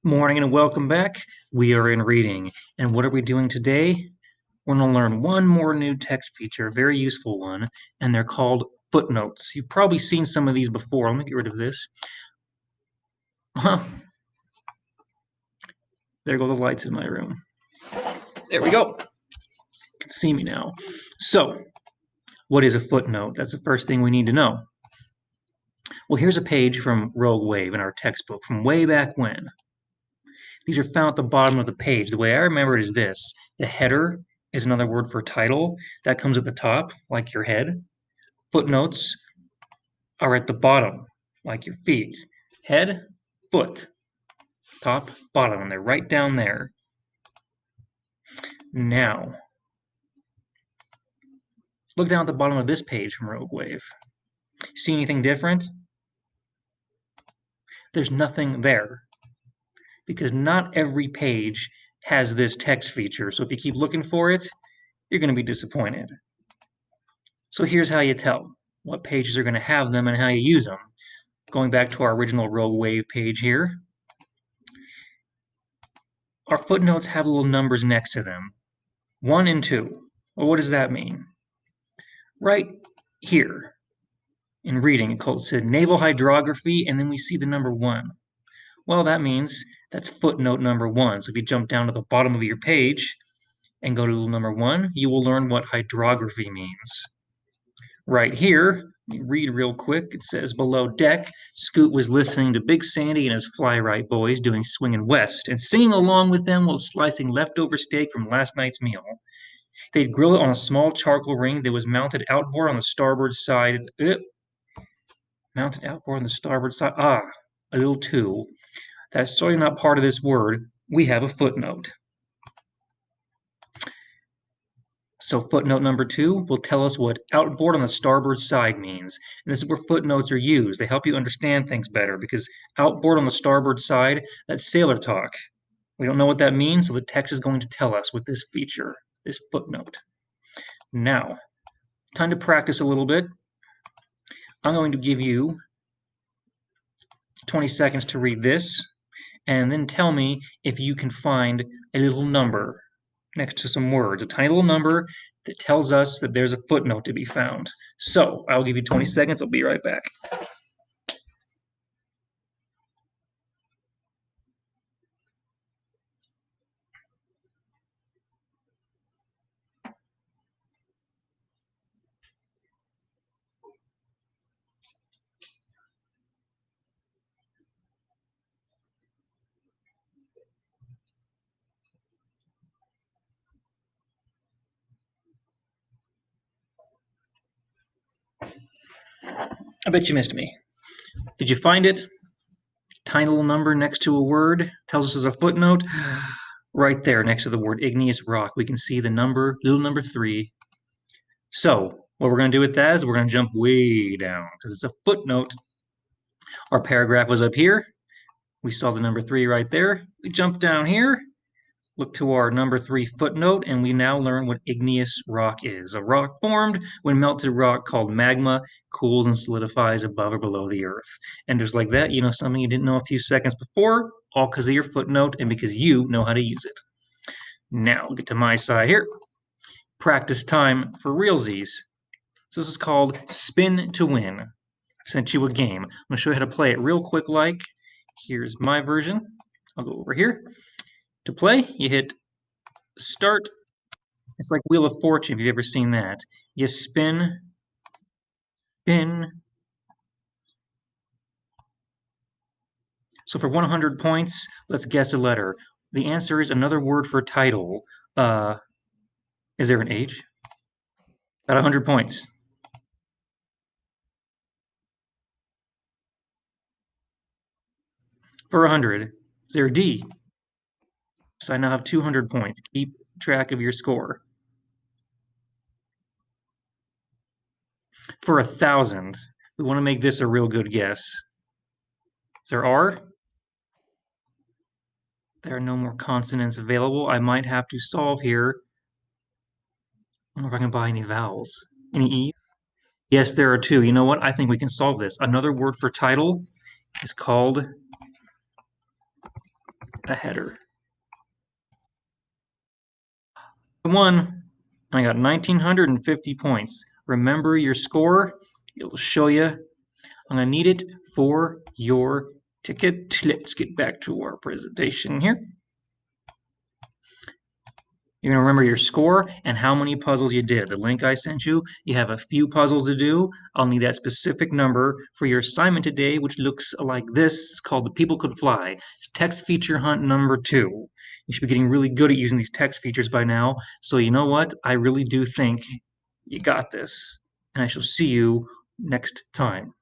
Morning and welcome back. We are in reading. And what are we doing today? We're going to learn one more new text feature, a very useful one, and they're called footnotes. You've probably seen some of these before. Let me get rid of this. There go the lights in my room. There we go. You can see me now. So, what is a footnote? That's the first thing we need to know. Well, here's a page from Rogue Wave in our textbook from way back when. These are found at the bottom of the page. The way I remember it is this. The header is another word for title. That comes at the top, like your head. Footnotes are at the bottom, like your feet. Head, foot, top, bottom, and they're right down there. Now, look down at the bottom of this page from Rogue Wave. See anything different? There's nothing there because not every page has this text feature. So if you keep looking for it, you're going to be disappointed. So here's how you tell what pages are going to have them and how you use them. Going back to our original Rogue Wave page here, our footnotes have little numbers next to them, 1 and 2. Well, what does that mean? Right here in reading, it said naval hydrography, and then we see the number 1. Well, that means that's footnote number 1. So if you jump down to the bottom of your page and go to number 1, you will learn what hydrography means. Right here, read real quick. It says below deck, Scoot was listening to Big Sandy and his fly right boys doing swinging west and singing along with them while slicing leftover steak from last night's meal. They'd grill it on a small charcoal ring that was mounted outboard on the starboard side. Mounted outboard on the starboard side. A little too. That's certainly not part of this word. We have a footnote. So footnote number 2 will tell us what outboard on the starboard side means. And this is where footnotes are used. They help you understand things better because outboard on the starboard side, that's sailor talk. We don't know what that means, so the text is going to tell us with this feature, this footnote. Now, time to practice a little bit. I'm going to give you 20 seconds to read this, and then tell me if you can find a little number next to some words, a tiny little number that tells us that there's a footnote to be found. So I'll give you 20 seconds. I'll be right back. I bet you missed me. Did you find it? Tiny little number next to a word tells us as a footnote. Right there next to the word igneous rock, we can see the number, little number 3. So what we're going to do with that is we're going to jump way down because it's a footnote. Our paragraph was up here. We saw the number 3 right there. We jump down here, look to our number 3 footnote, and we now learn what igneous rock is. A rock formed when melted rock called magma cools and solidifies above or below the earth. And just like that, you know something you didn't know a few seconds before, all because of your footnote and because you know how to use it. Now, get to my side here. Practice time for realsies. So this is called Spin to Win. I've sent you a game. I'm going to show you how to play it real quick like. Here's my version. I'll go over here. To play, you hit start. It's like Wheel of Fortune, if you've ever seen that. You spin, spin. So for 100 points, let's guess a letter. The answer is another word for title. Is there an H? Got 100 points. For 100, is there a D? So I now have 200 points. Keep track of your score. For 1,000, we want to make this a real good guess. Is there R? There are no more consonants available. I might have to solve here. I don't know if I can buy any vowels. Any E? Yes, there are 2. You know what? I think we can solve this. Another word for title is called a header. I won. I got 1,950 points. Remember your score. It'll show you. I'm going to need it for your ticket. Let's get back to our presentation here. You're going to remember your score and how many puzzles you did. The link I sent you, you have a few puzzles to do. I'll need that specific number for your assignment today, which looks like this. It's called The People Could Fly. It's text feature hunt number 2. You should be getting really good at using these text features by now. So you know what? I really do think you got this. And I shall see you next time.